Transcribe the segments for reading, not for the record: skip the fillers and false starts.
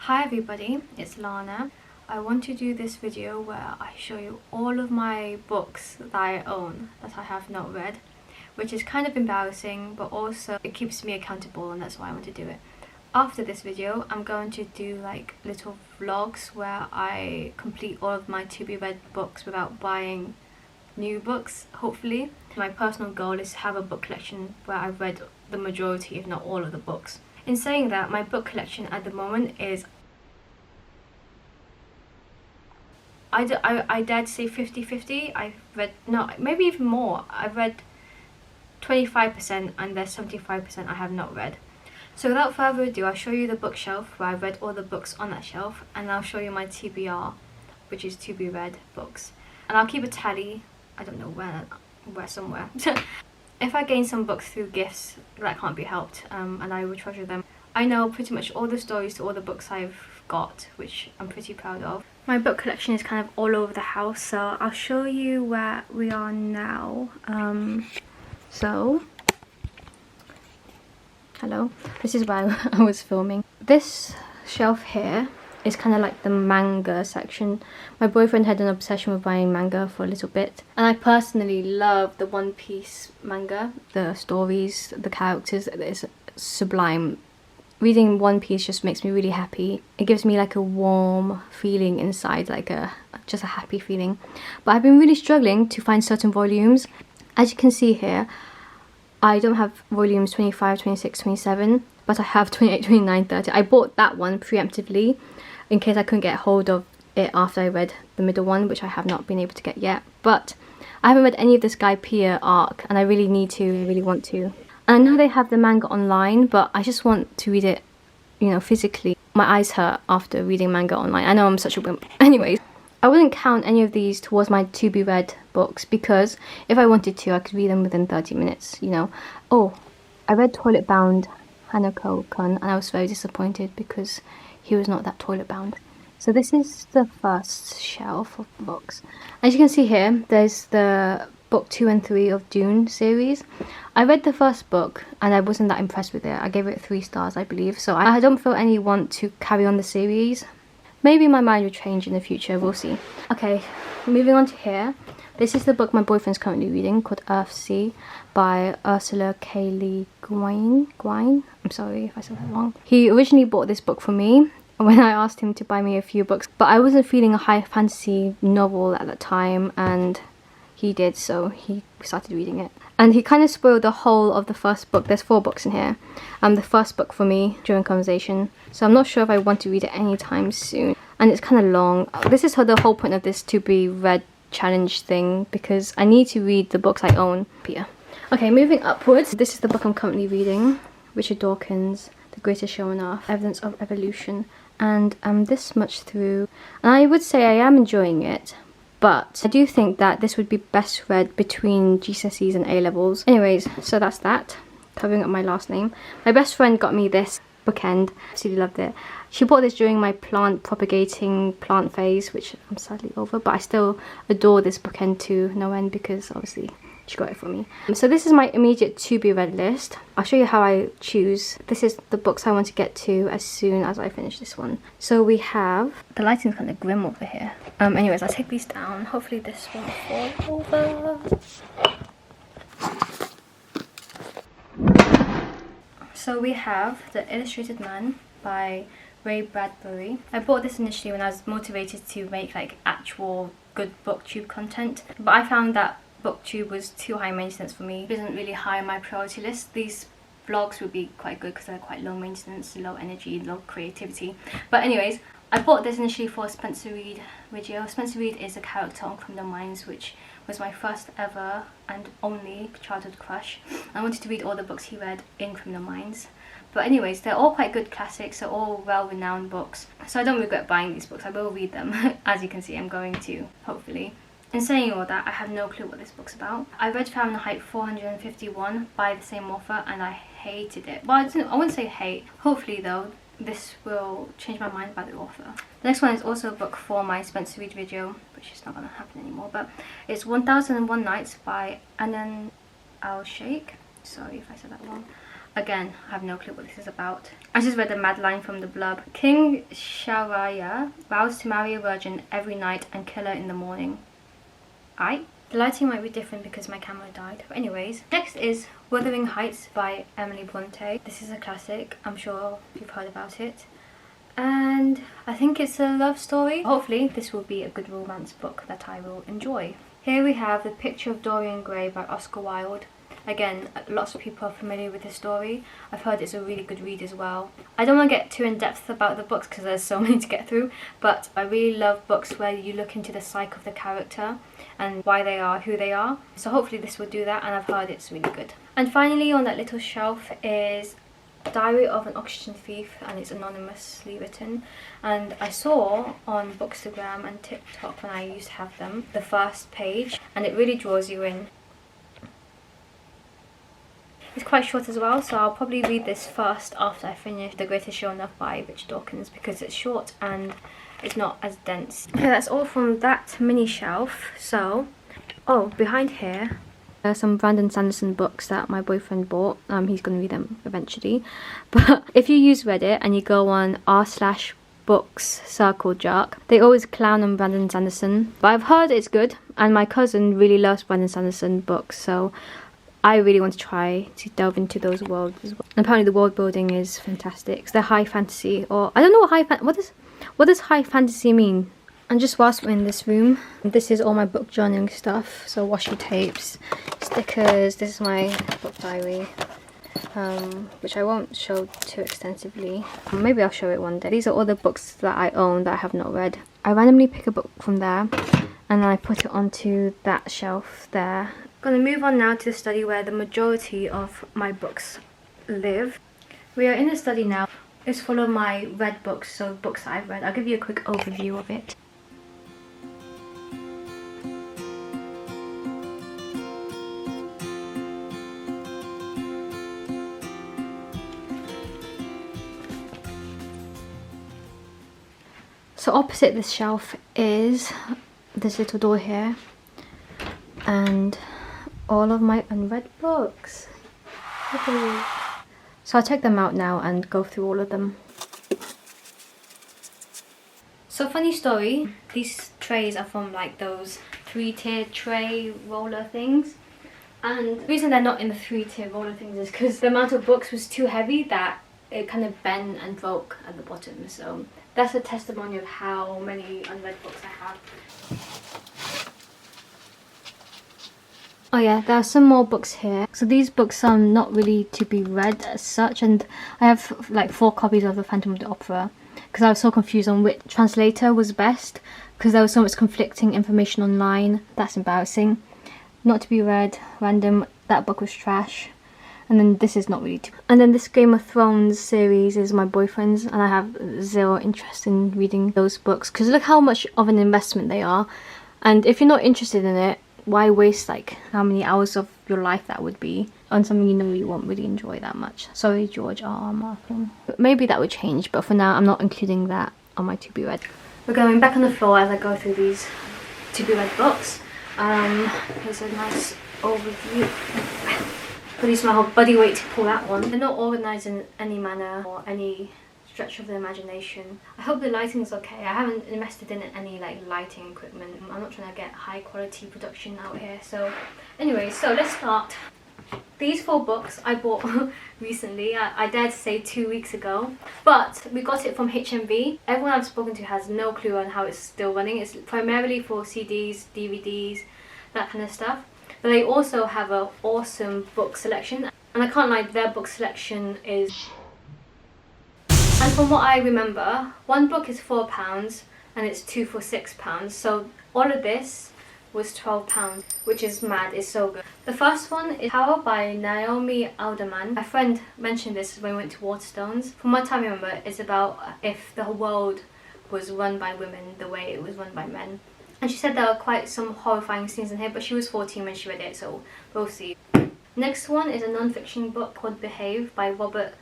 Hi everybody, it's Lana. I want to do this video where I show you all of my books that I own that I have not read, which is kind of embarrassing, but also it keeps me accountable, and that's why I want to do it. After this video, I'm going to do like little vlogs where I complete all of my to be read books without buying new books, hopefully. My personal goal is to have a book collection where I've read the majority, if not all, of the books. In saying that, my book collection at the moment is, I dare to say 50-50. I've read, no, maybe even more. I've read 25% and there's 75% I have not read. So without further ado, I'll show you the bookshelf where I've read all the books on that shelf, and I'll show you my TBR, which is to be read books. And I'll keep a tally, I don't know where somewhere. If I gain some books through gifts, that can't be helped, and I will treasure them. I know pretty much all the stories to all the books I've got, which I'm pretty proud of. My book collection is kind of all over the house, so I'll show you where we are now. Hello, this is where I was filming. This shelf here is kind of like the manga section. My boyfriend had an obsession with buying manga for a little bit, and I personally love the One Piece manga. The stories, the characters, it's sublime. Reading One Piece just makes me really happy. It gives me like a warm feeling inside, like just a happy feeling. But I've been really struggling to find certain volumes. As you can see here, I don't have volumes 25, 26, 27, but I have 28, 29, 30. I bought that one preemptively in case I couldn't get hold of it after I read the middle one, which I have not been able to get yet. But I haven't read any of this Guy Pearce arc, and I really need to, I really want to. And I know they have the manga online, but I just want to read it, you know, physically. My eyes hurt after reading manga online. I know I'm such a wimp. Anyways, I wouldn't count any of these towards my to be read books, because if I wanted to, I could read them within 30 minutes, you know. Oh, I read Toilet Bound Hanako-kun, and I was very disappointed because he was not that toilet bound. So this is the first shelf of books. As you can see here, there's the book 2 and 3 of Dune series. I read the first book and I wasn't that impressed with it. I gave it 3 stars, I believe. So I don't feel any want to carry on the series. Maybe my mind will change in the future, we'll see. Okay, moving on to here. This is the book my boyfriend's currently reading, called Earthsea by Ursula K. Le Guin. I'm sorry if I said that wrong. He originally bought this book for me when I asked him to buy me a few books, but I wasn't feeling a high fantasy novel at that time, and he did, so he started reading it. And he kind of spoiled the whole of the first book. There's 4 books in here. The first book for me during conversation. So I'm not sure if I want to read it anytime soon. And it's kind of long. This is the whole point of this to be read challenge thing, because I need to read the books I own. Peter. Okay, moving upwards. This is the book I'm currently reading. Richard Dawkins, The Greatest Show on Earth, Evidence of Evolution. And I'm this much through. And I would say I am enjoying it. But I do think that this would be best read between GCSEs and A-levels. Anyways, so that's that. Covering up my last name. My best friend got me this bookend. Absolutely loved it. She bought this during my plant propagating plant phase, which I'm sadly over. But I still adore this bookend to no end because obviously she got it for me. So this is my immediate to be read list. I'll show you how I choose. This is the books I want to get to as soon as I finish this one. So we have, the lighting's kind of grim over here. Anyways, I'll take these down. Hopefully this won't fall over. So we have The Illustrated Man by Bradbury. I bought this initially when I was motivated to make like actual good booktube content, but I found that booktube was too high maintenance for me. It isn't really high on my priority list. These vlogs would be quite good because they're quite low maintenance, low energy, low creativity. But anyways, I bought this initially for a Spencer Reid video. Spencer Reid is a character on Criminal Minds, which was my first ever and only childhood crush. I wanted to read all the books he read in Criminal Minds. But anyways, they're all quite good classics, they're all well-renowned books. So I don't regret buying these books, I will read them. As you can see, I'm going to, hopefully. In saying all that, I have no clue what this book's about. I read Fahrenheit 451 by the same author and I hated it. Well, I wouldn't say hate. Hopefully though, this will change my mind about the author. The next one is also a book for my Spencer Reid video, which is not going to happen anymore, but it's 1001 Nights by Hanan al-Shaykh. Sorry if I said that wrong. Again, I have no clue what this is about. I just read a mad line from the blurb. King Shahraya vows to marry a virgin every night and kill her in the morning. The lighting might be different because my camera died. But anyways, next is Wuthering Heights by Emily Bronte. This is a classic. I'm sure you've heard about it. And I think it's a love story. Hopefully this will be a good romance book that I will enjoy. Here we have The Picture of Dorian Gray by Oscar Wilde. Again, lots of people are familiar with this story. I've heard it's a really good read as well. I don't want to get too in depth about the books because there's so many to get through, but I really love books where you look into the psyche of the character and why they are who they are. So hopefully this will do that, and I've heard it's really good. And finally on that little shelf is Diary of an Oxygen Thief, and it's anonymously written. And I saw on Bookstagram and TikTok, when I used to have them, the first page, and it really draws you in. It's quite short as well, so I'll probably read this first after I finish The Greatest Show on Earth by Richard Dawkins, because it's short and it's not as dense. Okay, that's all from that mini shelf. So, oh, behind here there are some Brandon Sanderson books that my boyfriend bought. He's going to read them eventually. But if you use Reddit and you go on r/books circle jerk, they always clown on Brandon Sanderson. But I've heard it's good, and my cousin really loves Brandon Sanderson books, so I really want to try to delve into those worlds as well. And apparently the world building is fantastic. They're high fantasy, or I don't know what does high fantasy mean? And just whilst we're in this room, this is all my book journaling stuff. So washi tapes, stickers, this is my book diary, which I won't show too extensively. Maybe I'll show it one day. These are all the books that I own that I have not read. I randomly pick a book from there and then I put it onto that shelf there. I'm going to move on now to the study where the majority of my books live. We are in the study now. It's full of my read books, so books that I've read. I'll give you a quick overview of it. So opposite this shelf is this little door here, and all of my unread books. So I'll take them out now and go through all of them. So funny story, these trays are from like those 3-tier tray roller things. And the reason they're not in the 3-tier roller things is because the amount of books was too heavy that it kind of bent and broke at the bottom. So that's a testimony of how many unread books I have. Oh yeah, there are some more books here. So these books are not really to be read as such, and I have like 4 copies of The Phantom of the Opera because I was so confused on which translator was best because there was so much conflicting information online. That's embarrassing. Not to be read, random, that book was trash. And then this is not really too. And then this Game of Thrones series is my boyfriend's, and I have zero interest in reading those books because look how much of an investment they are. And if you're not interested in it, why waste like how many hours of your life that would be on something you know you won't really enjoy that much. Sorry, George R.R. Martin. But maybe that would change, but for now I'm not including that on my to be read. We're going back on the floor as I go through these to be read books. Here's a nice overview. But it's my whole body weight to pull that one. They're not organised in any manner or any stretch of the imagination. I hope the lighting's okay. I haven't invested in any like lighting equipment. I'm not trying to get high quality production out here. So anyway, so let's start. These 4 books I bought recently. I dare to say 2 weeks ago, but we got it from HMV. Everyone I've spoken to has no clue on how it's still running. It's primarily for CDs, DVDs, that kind of stuff. But they also have an awesome book selection, and I can't lie, their book selection is... And from what I remember, one book is £4 and it's 2 for £6. So all of this was £12, which is mad. It's so good. The first one is Power by Naomi Alderman. My friend mentioned this when we went to Waterstones. From what I remember, it's about if the whole world was run by women the way it was run by men. And she said there were quite some horrifying scenes in here, but she was 14 when she read it, so we'll see. Next one is a non-fiction book called Behave by Robert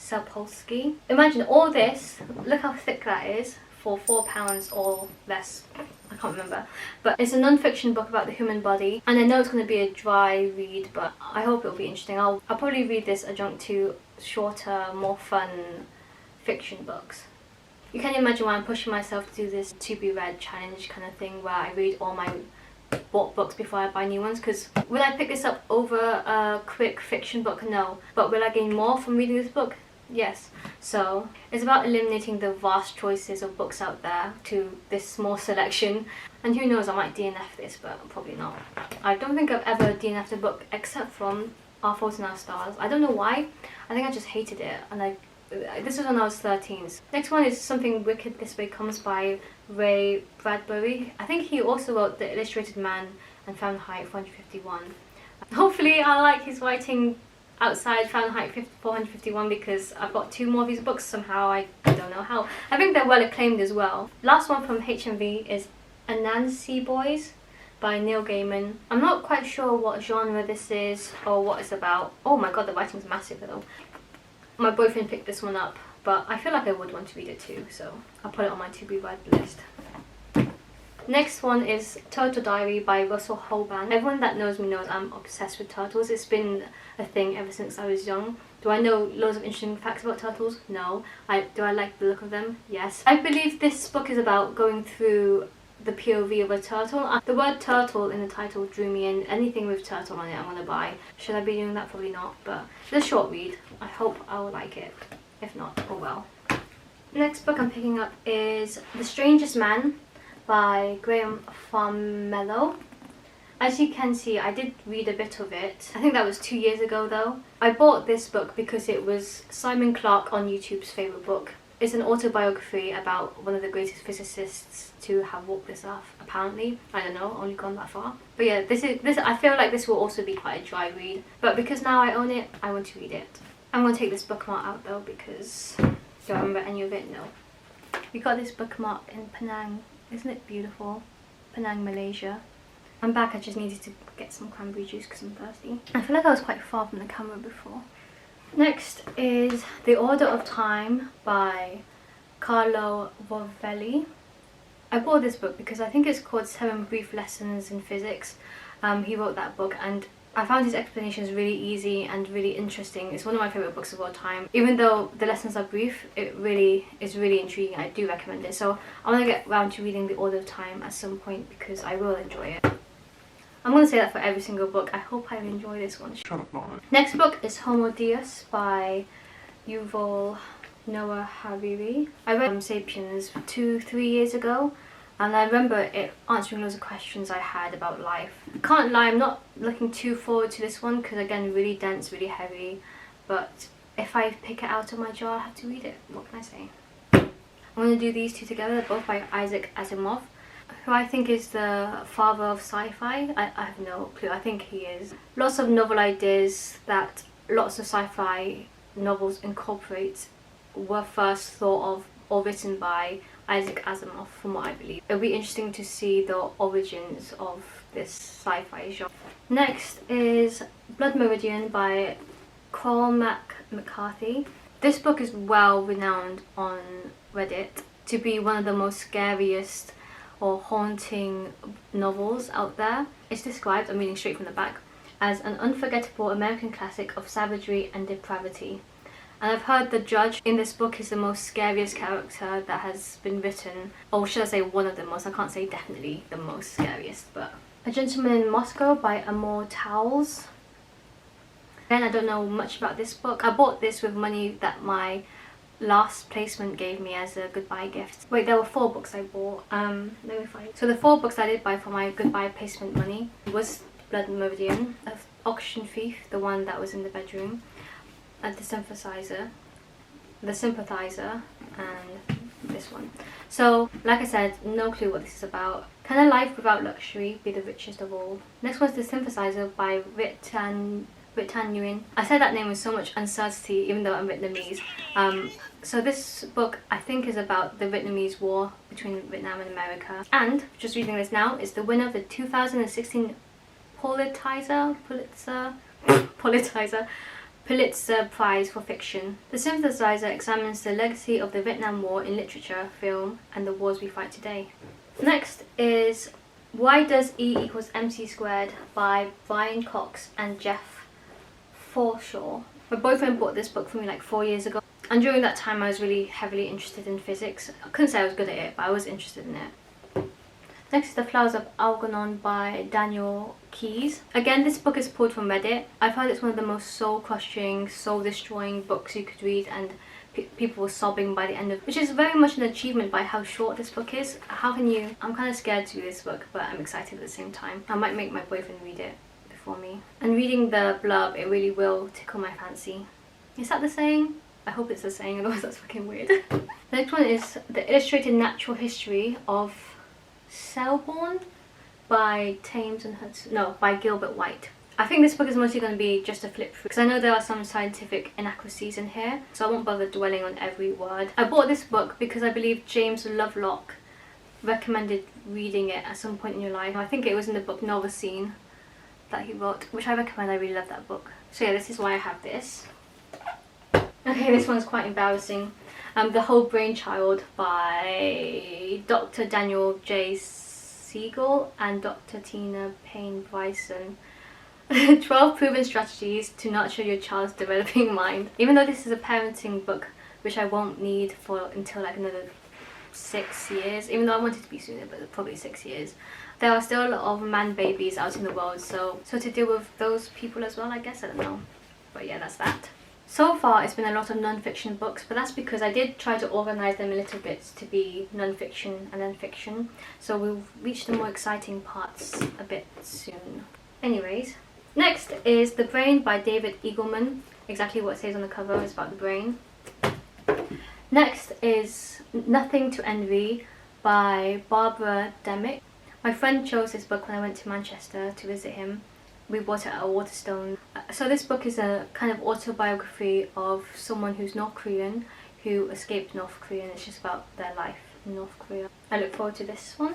Sapolsky. Imagine all this, look how thick that is, for £4 or less. I can't remember. But it's a non-fiction book about the human body, and I know it's going to be a dry read, but I hope it'll be interesting. I'll probably read this adjunct to shorter, more fun fiction books. You can imagine why I'm pushing myself to do this to be read challenge kind of thing, where I read all my bought books before I buy new ones, because will I pick this up over a quick fiction book? No. But will I gain more from reading this book? Yes. So it's about eliminating the vast choices of books out there to this small selection. And who knows, I might DNF this, but probably not. I don't think I've ever DNF'd a book except from Our Fault in Our Stars. I don't know why. I think I just hated it, and this was when I was 13. Next one is Something Wicked This Way Comes by Ray Bradbury. I think he also wrote The Illustrated Man and Fahrenheit 451. Hopefully I like his writing outside Fahrenheit 451, because I've got 2 more of these books somehow. I don't know how. I think they're well acclaimed as well. Last one from HMV is Anansi Boys by Neil Gaiman. I'm not quite sure what genre this is or what it's about. Oh my god, the writing's massive though. My boyfriend picked this one up, but I feel like I would want to read it too, so I'll put it on my to-be-read list. Next one is Turtle Diary by Russel Hoban. Everyone that knows me knows I'm obsessed with turtles. It's been a thing ever since I was young. Do I know loads of interesting facts about turtles? No. Do I like the look of them? Yes. I believe this book is about going through the POV of a turtle. The word turtle in the title drew me in. Anything with turtle on it I'm gonna buy. Should I be doing that? Probably not, but it's a short read. I hope I will like it. If not, oh well. Next book I'm picking up is The Strangest Man by Graham Farmelo. As you can see, I did read a bit of it. I think that was 2 years ago though. I bought this book because it was Simon Clarke on YouTube's favourite book. It's an autobiography about one of the greatest physicists to have walked this earth, apparently. I don't know, only gone that far. But yeah, this I feel like this will also be quite a dry read. But because now I own it, I want to read it. I'm going to take this bookmark out though, because do I remember any of it? No. We got this bookmark in Penang. Isn't it beautiful? Penang, Malaysia. I'm back, I just needed to get some cranberry juice because I'm thirsty. I feel like I was quite far from the camera before. Next is The Order of Time by Carlo Rovelli. I bought this book because I think it's called 7 Brief Lessons in Physics. He wrote that book, and I found his explanations really easy and really interesting. It's one of my favourite books of all time. Even though the lessons are brief, it really is really intriguing. I do recommend it. So I want to get around to reading The Order of Time at some point because I will enjoy it. I'm going to say that for every single book. I hope I enjoy this one. Shut up, Lauren. Next book is Homo Deus by Yuval Noah Harari. I read Sapiens 2-3 years ago, and I remember it answering loads of questions I had about life. Can't lie, I'm not looking too forward to this one because again, really dense, really heavy. But if I pick it out of my jar, I have to read it. What can I say? I'm going to do these 2 together. They're both by Isaac Asimov, who I think is the father of sci-fi. I have no clue. I think he is. Lots of novel ideas that lots of sci-fi novels incorporate were first thought of or written by Isaac Asimov, from what I believe. It'll be interesting to see the origins of this sci-fi genre. Next is Blood Meridian by Cormac McCarthy. This book is well renowned on Reddit to be one of the most scariest or haunting novels out there. It's described, I'm reading straight from the back, as an unforgettable American classic of savagery and depravity. And I've heard the judge in this book is the most scariest character that has been written, or should I say one of the most. I can't say definitely the most scariest, but A Gentleman in Moscow by Amor Towles. Again, I don't know much about this book. I bought this with money that my last placement gave me as a goodbye gift. Wait, there were 4 books I bought. Let me find. So the 4 books I did buy for my goodbye placement money was Blood Meridian, Auction Thief, the one that was in the bedroom, the Sympathizer, and this one. So, like I said, no clue what this is about. Can a life without luxury be the richest of all? Next one's The Sympathizer by Vitan Nguyen. I said that name with so much uncertainty even though I'm Vietnamese. So this book I think is about the Vietnamese War between Vietnam and America. And, just reading this now, is the winner of the 2016 Pulitzer Prize for Fiction. The Sympathizer examines the legacy of the Vietnam War in literature, film, and the wars we fight today. Next is Why Does E Equals MC Squared by Brian Cox and Jeff Forshaw. My boyfriend bought this book for me like 4 years ago, and during that time I was really heavily interested in physics. I couldn't say I was good at it, but I was interested in it. Next is The Flowers of Algernon by Daniel Keyes. Again, this book is pulled from Reddit. I've heard it's one of the most soul-crushing, soul-destroying books you could read, and people were sobbing by the end of it, which is very much an achievement by how short this book is. How can you... I'm kind of scared to read this book, but I'm excited at the same time. I might make my boyfriend read it before me. And reading the blurb, it really will tickle my fancy. Is that the saying? I hope it's the saying, otherwise that's fucking weird. The next one is The Illustrated Natural History of Selborne by Thames and Hudson. No, by Gilbert White. I think this book is mostly going to be just a flip through, because I know there are some scientific inaccuracies in here, so I won't bother dwelling on every word. I bought this book because I believe James Lovelock recommended reading it at some point in your life. I think it was in the book Novel Scene that he wrote, which I recommend. I really love that book. So yeah, this is why I have this. Okay, this one's quite embarrassing. The Whole Brainchild by Dr. Daniel J. Siegel and Dr. Tina Payne Bryson. 12 proven strategies to nurture your child's developing mind. Even though this is a parenting book, which I won't need for until like another 6 years, even though I want it to be sooner, but probably 6 years. There are still a lot of man babies out in the world, so to deal with those people as well, I guess. I don't know. But yeah, that's that. So far it's been a lot of non-fiction books, but that's because I did try to organise them a little bit to be non-fiction and then fiction, so we'll reach the more exciting parts a bit soon. Anyways, next is The Brain by David Eagleman. Exactly what it says on the cover is about the brain. Next is Nothing to Envy by Barbara Demick. My friend chose this book when I went to Manchester to visit him. We bought it at Waterstone. So this book is a kind of autobiography of someone who's North Korean who escaped North Korea, and it's just about their life in North Korea. I look forward to this one.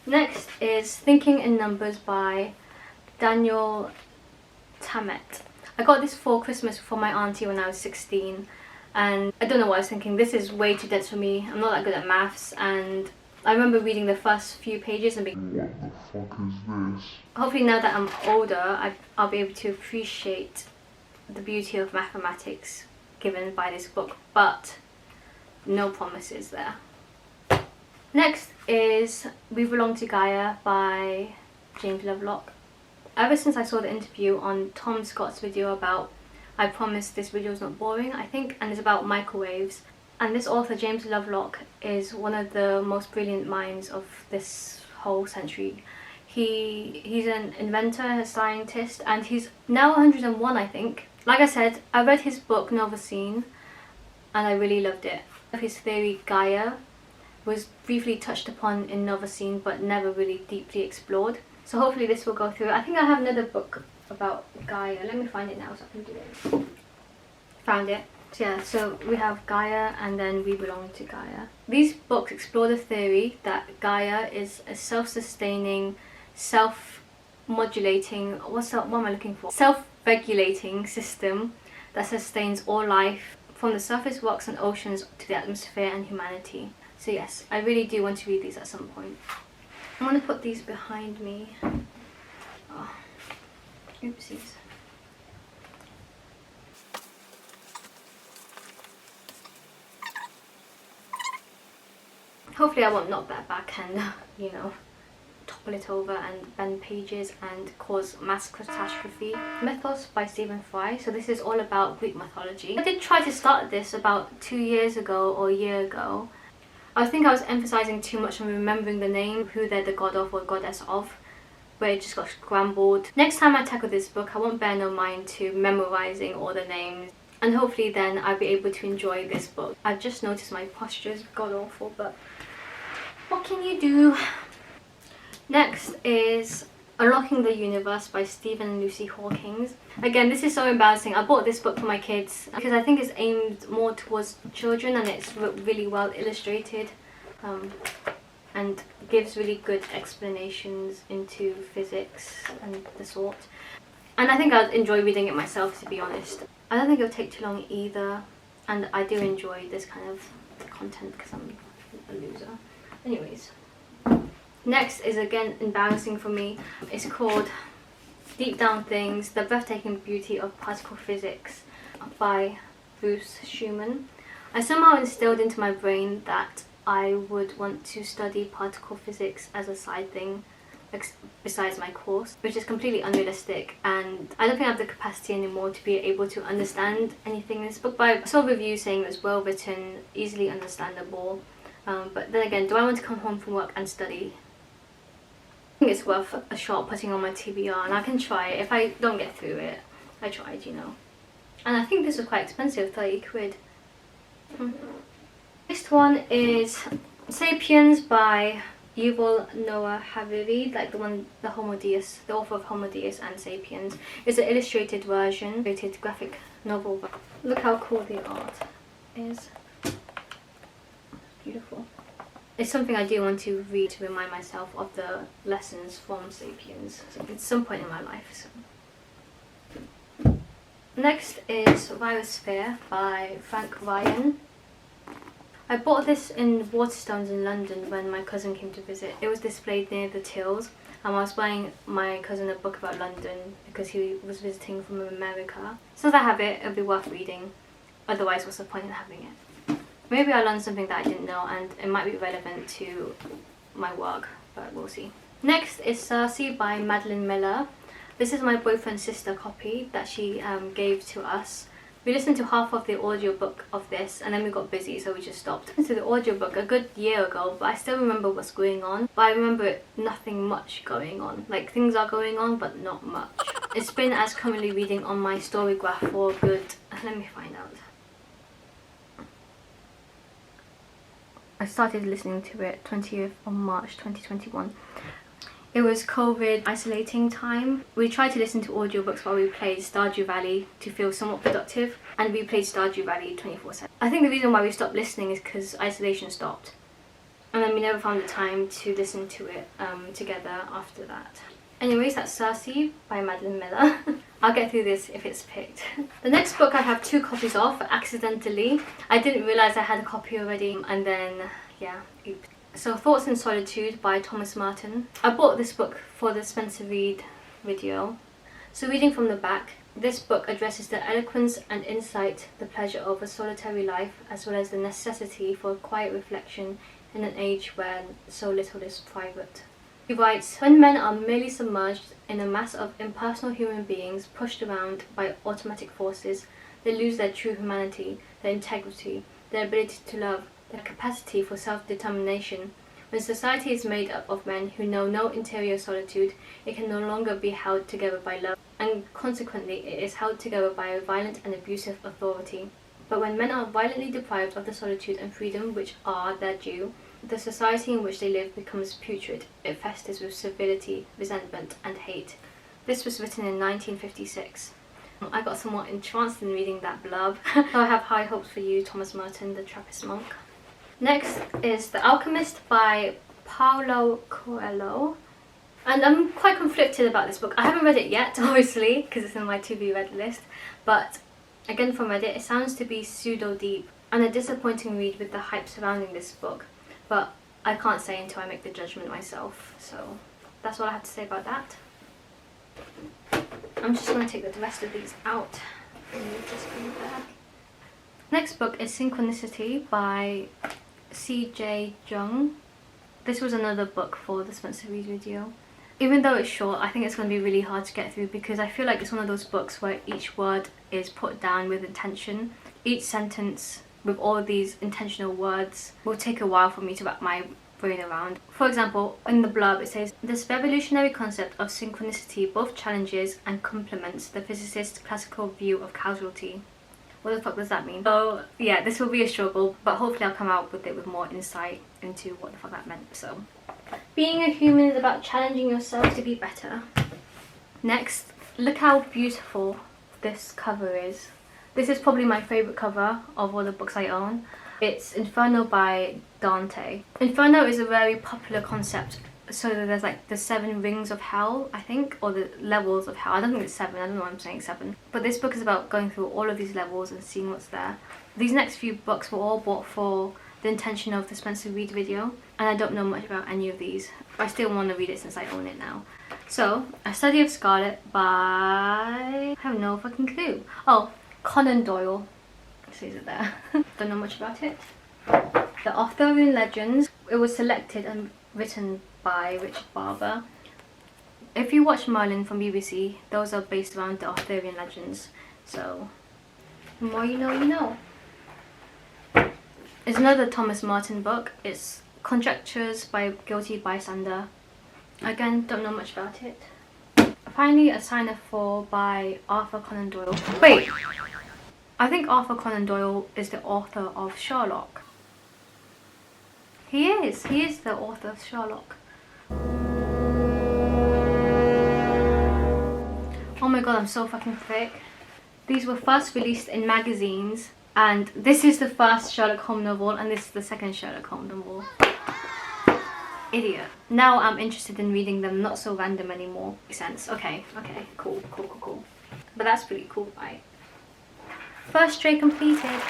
Next is Thinking in Numbers by Daniel Tammet. I got this for Christmas for my auntie when I was 16, and I don't know what I was thinking. This is way too dense for me. I'm not that good at maths, and I remember reading the first few pages and being, what the fuck is this? Hopefully now that I'm older, I'll be able to appreciate the beauty of mathematics given by this book, but no promises there. Next is We Belong to Gaia by James Lovelock. Ever since I saw the interview on Tom Scott's video about I promise this video is not boring, I think, and it's about microwaves. And this author, James Lovelock, is one of the most brilliant minds of this whole century. He's an inventor, a scientist, and he's now 101, I think. Like I said, I read his book, Novel Scene, and I really loved it. His theory, Gaia, was briefly touched upon in Novel Scene, but never really deeply explored. So hopefully this will go through. I think I have another book about Gaia. Let me find it now so I can do it. Found it. So yeah, so we have Gaia and then We Belong to Gaia. These books explore the theory that Gaia is a self-sustaining, self-modulating, what am I looking for? Self-regulating system that sustains all life from the surface rocks and oceans to the atmosphere and humanity. So yes, I really do want to read these at some point. I'm going to put these behind me. Oh, oopsies. Hopefully I won't knock that back and, you know, topple it over and bend pages and cause mass catastrophe. Mythos by Stephen Fry. So this is all about Greek mythology. I did try to start this about 2 years ago or a year ago. I think I was emphasising too much on remembering the name, who they're the god of or goddess of, where it just got scrambled. Next time I tackle this book, I won't bear no mind to memorising all the names, and hopefully then I'll be able to enjoy this book. I've just noticed my posture is god awful, but what can you do? Next is Unlocking the Universe by Stephen and Lucy Hawkins. Again, this is so embarrassing. I bought this book for my kids because I think it's aimed more towards children, and it's really well illustrated and gives really good explanations into physics and the sort. And I think I'd enjoy reading it myself, to be honest. I don't think it'll take too long either, and I do enjoy this kind of content because I'm a loser. Anyways, Next is again embarrassing for me. It's called Deep Down Things, The Breathtaking Beauty of Particle Physics by Bruce Schumann. I somehow instilled into my brain that I would want to study particle physics as a side thing besides my course, which is completely unrealistic, and I don't think I have the capacity anymore to be able to understand anything in this book. But I saw reviews saying it's well written, easily understandable, but then again, do I want to come home from work and study? I think it's worth a shot putting on my TBR, and I can try it. If I don't get through it, I tried, you know. And I think this was quite expensive, 30 quid. Next one is Sapiens by Yuval Noah Harari, like the Homo Deus, the author of Homo Deus and Sapiens. It's an illustrated version, illustrated graphic novel. Look how cool the art is. Beautiful. It's something I do want to read to remind myself of the lessons from Sapiens at some point in my life. So. Next is Biosphere by Frank Ryan. I bought this in Waterstones in London when my cousin came to visit. It was displayed near the tills, and I was buying my cousin a book about London because he was visiting from America. Since I have it, it'll be worth reading. Otherwise, what's the point in having it? Maybe I learned something that I didn't know, and it might be relevant to my work, but we'll see. Next is Cersei by Madeline Miller. This is my boyfriend's sister copy that she gave to us. We listened to half of the audiobook of this, and then we got busy, so we just stopped. I listened to the audiobook a good year ago, but I still remember what's going on. But I remember nothing much going on. Like, things are going on, but not much. It's been as currently reading on my story graph for a good... Let me find out. I started listening to it 20th of March 2021. It was COVID isolating time. We tried to listen to audiobooks while we played Stardew Valley to feel somewhat productive, and we played Stardew Valley 24/7. I think the reason why we stopped listening is because isolation stopped, and then we never found the time to listen to it together after that. Anyways, that's Cersei by Madeline Miller. I'll get through this if it's picked. The next book I have 2 copies of, accidentally. I didn't realise I had a copy already, and then, yeah, oops. So Thoughts in Solitude by Thomas Martin. I bought this book for the Spencer Reid video. So reading from the back, this book addresses the eloquence and insight, the pleasure of a solitary life, as well as the necessity for quiet reflection in an age when so little is private. He writes, when men are merely submerged in a mass of impersonal human beings pushed around by automatic forces, they lose their true humanity, their integrity, their ability to love, their capacity for self-determination. When society is made up of men who know no interior solitude, it can no longer be held together by love, and consequently it is held together by a violent and abusive authority. But when men are violently deprived of the solitude and freedom which are their due, the society in which they live becomes putrid. It festers with servility, resentment, and hate. This was written in 1956. I got somewhat entranced in reading that blurb, so I have high hopes for you, Thomas Merton, the Trappist monk. Next is The Alchemist by Paulo Coelho. And I'm quite conflicted about this book. I haven't read it yet, obviously, because it's in my to-be-read list. But again, from Reddit, it sounds to be pseudo-deep and a disappointing read with the hype surrounding this book. But I can't say until I make the judgment myself. So that's all I have to say about that. I'm just going to take the rest of these out. And just go there. Next book is Synchronicity by C.J. Jung. This was another book for the Spencer Reid video. Even though it's short, I think it's going to be really hard to get through because I feel like it's one of those books where each word is put down with intention. Each sentence with all of these intentional words will take a while for me to wrap my brain around. For example, in the blurb it says, this revolutionary concept of synchronicity both challenges and complements the physicist's classical view of causality. What the fuck does that mean? So yeah, this will be a struggle, but hopefully I'll come out with it with more insight into what the fuck that meant. So being a human is about challenging yourself to be better. Next, look how beautiful this cover is. This is probably my favourite cover of all the books I own. It's Inferno by Dante. Inferno is a very popular concept. So there's like the 7 rings of hell, I think, or the levels of hell. I don't think it's 7, I don't know why I'm saying 7. But this book is about going through all of these levels and seeing what's there. These next few books were all bought for the intention of the Spencer Reid video, and I don't know much about any of these, but I still want to read it since I own it now. So, A Study of Scarlet by... I have no fucking clue. Oh, Conan Doyle. It says it there. Don't know much about it. The Arthurian Legends. It was selected and written by Richard Barber. If you watch Merlin from BBC, those are based around the Arthurian Legends. So, the more you know, you know. It's another Thomas Martin book. It's Conjectures by Guilty Bystander. Again, don't know much about it. Finally, A Sign of Four by Arthur Conan Doyle. Wait! I think Arthur Conan Doyle is the author of Sherlock. He is the author of Sherlock. Oh my god, I'm so fucking thick. These were first released in magazines, and this is the first Sherlock Holmes novel, and this is the second Sherlock Holmes novel. Idiot. Now I'm interested in reading them, not so random anymore. Makes sense. Okay, cool. But that's pretty cool, right? First tray completed.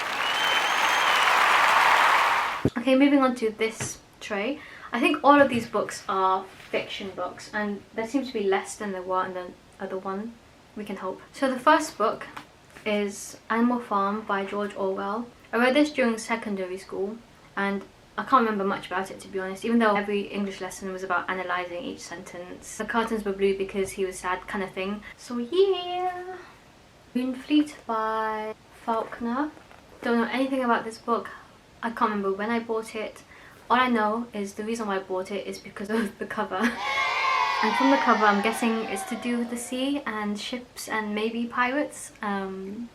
Okay, moving on to this tray. I think all of these books are fiction books, and there seems to be less than there were in the other one. We can hope. So the first book is Animal Farm by George Orwell. I read this during secondary school, and I can't remember much about it, to be honest, even though every English lesson was about analysing each sentence. The curtains were blue because he was sad, kind of thing. So yeah. Moonfleet by Faulkner. Don't know anything about this book. I can't remember when I bought it. All I know is the reason why I bought it is because of the cover. And from the cover, I'm guessing it's to do with the sea and ships and maybe pirates. I'm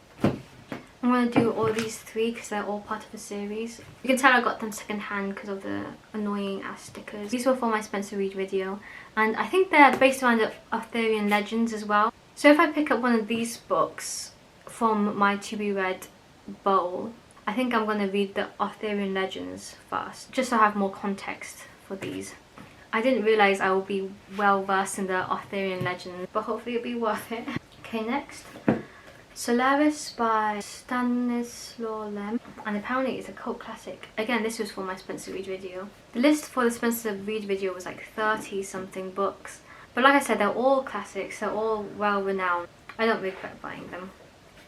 going to do all these three because they're all part of a series. You can tell I got them second hand because of the annoying ass stickers. These were for my Spencer Reid video, and I think they're based around the Arthurian legends as well. So if I pick up one of these books from my to be read bowl, I think I'm going to read the Arthurian legends first, just so I have more context for these. I didn't realise I would be well versed in the Arthurian legends, but hopefully it'll be worth it. Okay, next. Solaris by Stanislaw Lem, and apparently it's a cult classic. Again, this was for my Spencer Reid video. The list for the Spencer Reid video was like 30 something books, but like I said, they're all classics, they're all well renowned. I don't regret buying them.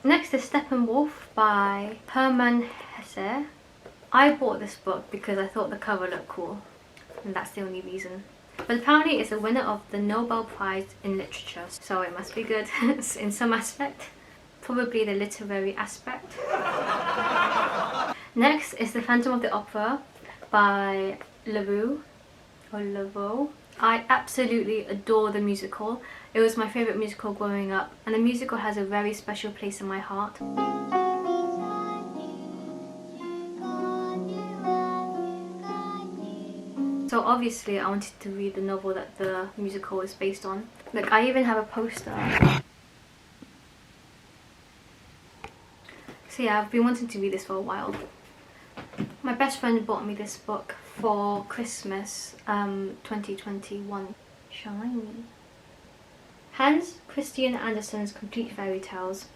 Next is Steppenwolf by Hermann Hesse. I bought this book because I thought the cover looked cool, and that's the only reason. But apparently it's a winner of the Nobel Prize in Literature, so it must be good in some aspect. Probably the literary aspect. Next is The Phantom of the Opera by Leroux. I absolutely adore the musical. It was my favourite musical growing up, and the musical has a very special place in my heart. So obviously I wanted to read the novel that the musical is based on. Look, I even have a poster. So yeah, I've been wanting to read this for a while. My best friend bought me this book for Christmas 2021. Shiny. Hans Christian Andersen's Complete Fairy Tales.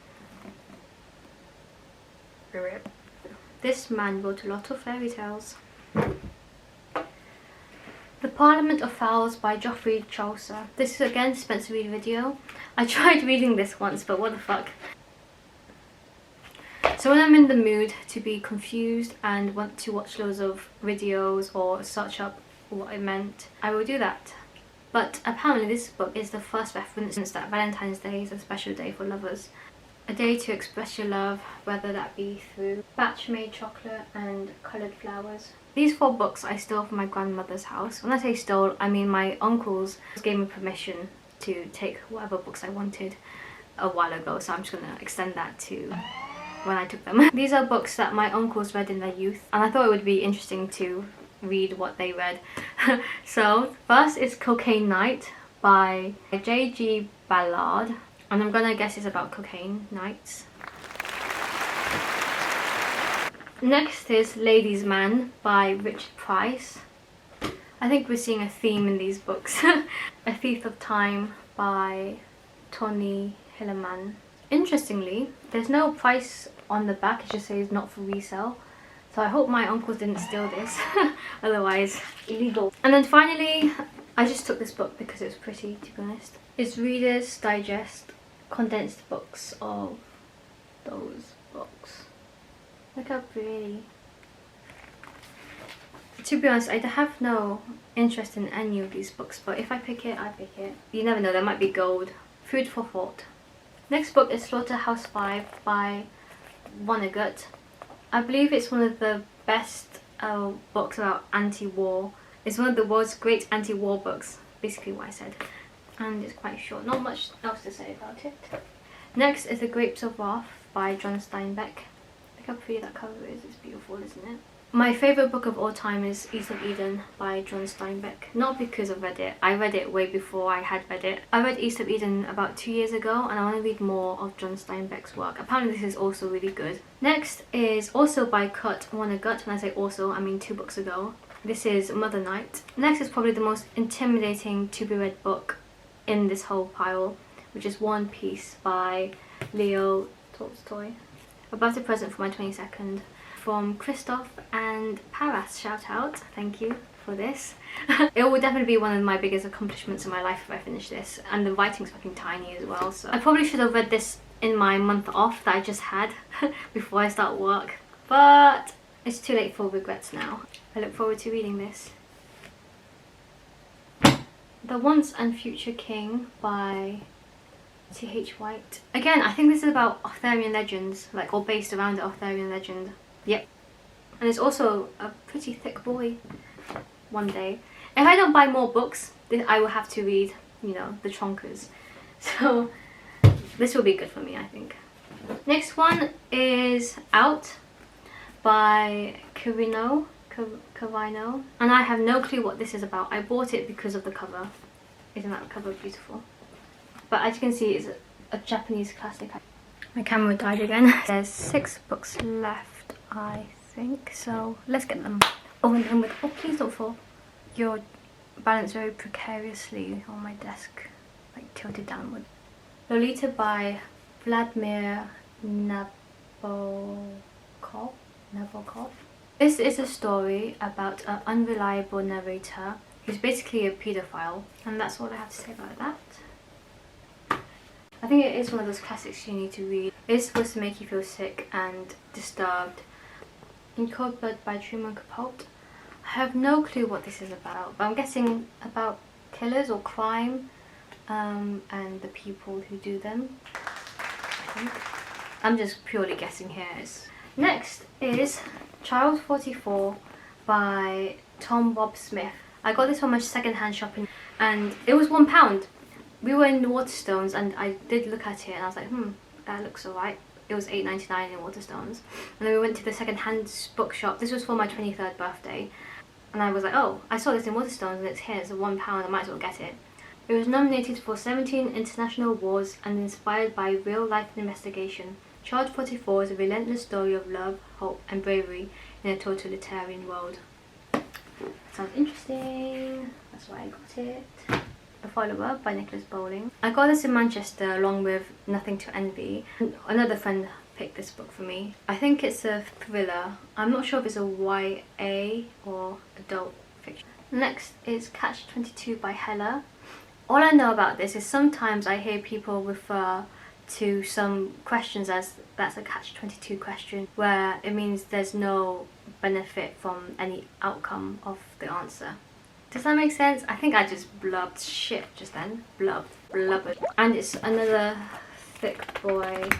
This man wrote a lot of fairy tales. The Parliament of Fowls by Geoffrey Chaucer. This is again Spencer Reid video. I tried reading this once, but what the fuck. So when I'm in the mood to be confused and want to watch loads of videos or search up what it meant, I will do that. But apparently this book is the first reference that Valentine's Day is a special day for lovers. A day to express your love, whether that be through batch-made chocolate and coloured flowers. These 4 books I stole from my grandmother's house. When I say stole, I mean my uncles gave me permission to take whatever books I wanted a while ago, so I'm just going to extend that to when I took them. These are books that my uncles read in their youth, and I thought it would be interesting to read what they read. So first is Cocaine Night by J.G. Ballard, and I'm gonna guess it's about cocaine nights. Next is Ladies' Man by Richard Price. I think we're seeing a theme in these books. A Thief of Time by Tony Hillerman. Interestingly, there's no price on the back, it just says not for resale. So I hope my uncles didn't steal this, otherwise illegal. And then finally, I just took this book because it was pretty, to be honest. It's Reader's Digest, condensed books of those books. Look how pretty. To be honest, I have no interest in any of these books, but if I pick it, I pick it. You never know, there might be gold. Food for thought. Next book is Slaughterhouse 5 by Vonnegut. I believe it's one of the best books about anti-war. It's one of the world's great anti-war books, basically what I said. And it's quite short, not much else to say about it. Next is The Grapes of Wrath by John Steinbeck. Look how pretty that cover is, it's beautiful, isn't it? My favourite book of all time is East of Eden by John Steinbeck. Not because I've read it, I read it way before I had read it. I read East of Eden about 2 years ago and I want to read more of John Steinbeck's work. Apparently this is also really good. Next is also by Kurt Vonnegut. When I say also, I mean 2 books ago. This is Mother Night. Next is probably the most intimidating to be read book in this whole pile, which is One Piece by Leo Tolstoy. About a present for my 22nd. From Christoph and Paras, shout out, thank you for this. It will definitely be one of my biggest accomplishments in my life if I finish this, and the writing's fucking tiny as well, so I probably should have read this in my month off that I just had before I start work, but it's too late for regrets now. I look forward to reading this. The Once and Future King by T.H. White. Again, I think this is about Arthurian legends, like, or based around the Arthurian legend. Yep. And it's also a pretty thick boy one day. If I don't buy more books, then I will have to read, you know, the chonkers. So this will be good for me, I think. Next one is Out by Carino. And I have no clue what this is about. I bought it because of the cover. Isn't that cover beautiful? But as you can see, it's a Japanese classic. My camera died again. There's 6 books left, I think, so let's get them. Oh, and then with, oh, please don't fall. You're balanced very precariously on my desk, like tilted downward. Lolita by Vladimir Nabokov. This is a story about an unreliable narrator who's basically a paedophile, and that's all I have to say about that. I think it is one of those classics you need to read. It's supposed to make you feel sick and disturbed. In Cold Blood by Truman Capote. I have no clue what this is about, but I'm guessing about killers or crime and the people who do them, I think. I'm just purely guessing here. Next is Child 44 by Tom Rob Smith. I got this from my second-hand shopping and it was £1. We were in Waterstones and I did look at it and I was like, that looks alright. It was $8.99 in Waterstones. And then we went to the second-hand bookshop. This was for my 23rd birthday. And I was like, oh, I saw this in Waterstones and it's here, it's £1, I might as well get it. It was nominated for 17 international awards and inspired by real-life investigation. Child 44 is a relentless story of love, hope and bravery in a totalitarian world. Sounds interesting. That's why I got it. A Follower by Nicholas Bowling. I got this in Manchester along with Nothing to Envy. Another friend picked this book for me. I think it's a thriller. I'm not sure if it's a YA or adult fiction. Next is Catch 22 by Hella. All I know about this is sometimes I hear people refer to some questions as that's a catch-22 question, where it means there's no benefit from any outcome of the answer. Does that make sense? I think I just blubbed shit just then. Blubbered. And it's another thick boy.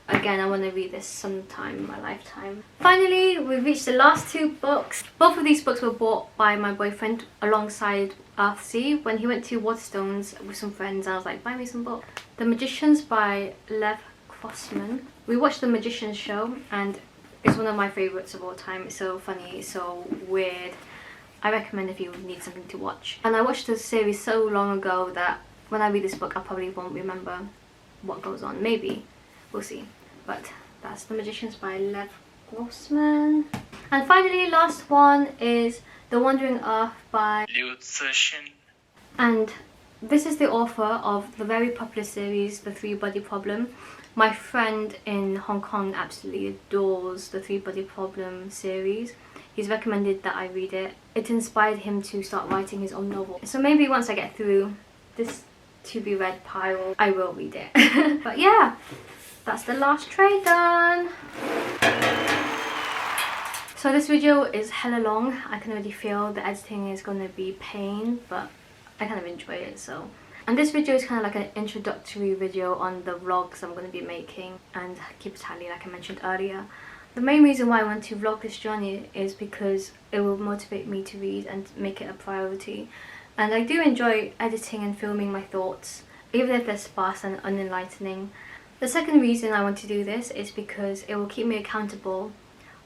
Again, I want to read this sometime in my lifetime. Finally, we've reached the last 2 books. Both of these books were bought by my boyfriend alongside Earthsea when he went to Waterstones with some friends. I was like, buy me some books. The Magicians by Lev Grossman. We watched The Magicians show and it's one of my favourites of all time. It's so funny, it's so weird. I recommend if you need something to watch. And I watched the series so long ago that when I read this book I probably won't remember what goes on. Maybe. We'll see. But that's The Magicians by Lev Grossman. And finally, last one is The Wandering Earth by Liu Cixin. And this is the author of the very popular series The Three-Body Problem. My friend in Hong Kong absolutely adores the Three Body Problem series. He's recommended that I read it. It inspired him to start writing his own novel. So maybe once I get through this to be read pile, I will read it. But yeah, that's the last tray done. So this video is hella long. I can already feel the editing is going to be pain, but I kind of enjoy it, so. And this video is kind of like an introductory video on the vlogs I'm going to be making and keep a tally like I mentioned earlier. The main reason why I want to vlog this journey is because it will motivate me to read and make it a priority. And I do enjoy editing and filming my thoughts, even if they're sparse and unenlightening. The second reason I want to do this is because it will keep me accountable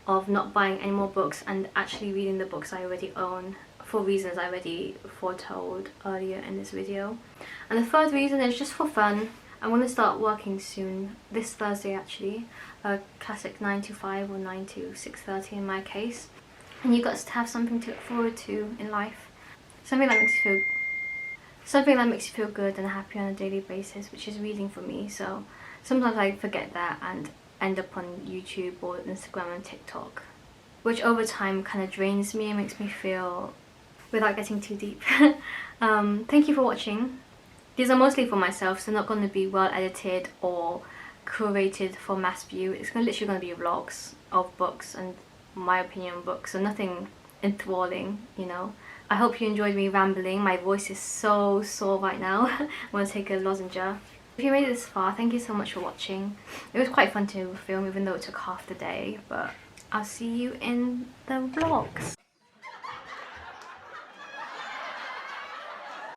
of not buying any more books and actually reading the books I already own, for reasons I already foretold earlier in this video. And the third reason is just for fun. I want to start working soon, this Thursday actually, a classic 9 to 5 or 9 to 6:30 in my case. And you got to have something to look forward to in life. Something that makes you feel good and happy on a daily basis, which is reading for me. So sometimes I forget that and end up on YouTube or Instagram and TikTok, which over time kind of drains me and makes me feel, without getting too deep. Thank you for watching. These are mostly for myself, so they're not going to be well edited or curated for mass view. It's literally going to be vlogs of books and my opinion on books, so nothing enthralling, you know. I hope you enjoyed me rambling. My voice is so sore right now. I'm going to take a lozenge. If you made it this far, thank you so much for watching. It was quite fun to film, even though it took half the day, but I'll see you in the vlogs.